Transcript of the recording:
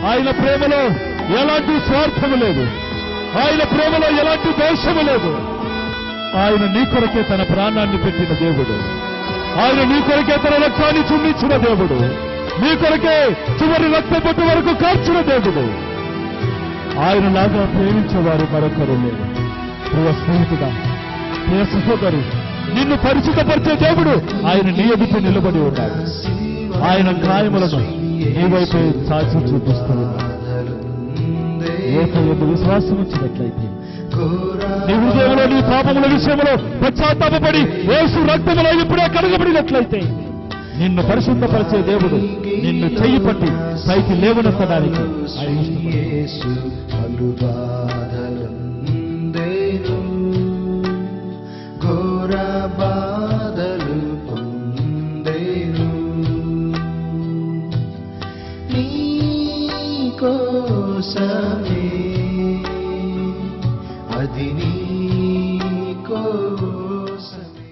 ఆయన ప్రేమలో ఎలాంటి స్వార్థము లేదు, ఆయన ప్రేమలో ఎలాంటి దోషము లేదు. ఆయన నీ కొరకే తన ప్రాణాన్ని పెట్టిన దేవుడు, ఆయన నీ కొరకే తన రక్తాన్ని చుండించిన దేవుడు, నీ కొరకే చివరి రక్త బొట్టు వరకు కార్చిన దేవుడు. ఆయనలాగా ప్రేమించేవారు మరొకరు లేరు. ప్రియ స్నేహితుడా, ప్రియ సహోదరి, నిన్ను పరిశుద్ధపరిచే దేవుడు ఆయన నీ ఎదుట నిలబడి ఉన్నాడు. ఆయన గాయములను నీ వైపే చాచి చూపిస్తూ ఉన్నాడు. యేసు విశ్వాసం వచ్చినట్లయితే, నీ హృదయంలో నీ పాపముల విషయంలో పశ్చాత్తాపపడి యేసు రక్తములో ఇప్పుడే కడగబడినట్లయితే, నిన్ను పరిశుద్ధపరిచే దేవుడు నిన్ను చెయ్యి పట్టి పైకి లేవనెత్తడానికి ఆయన కోసమే అది నీ కోసమే.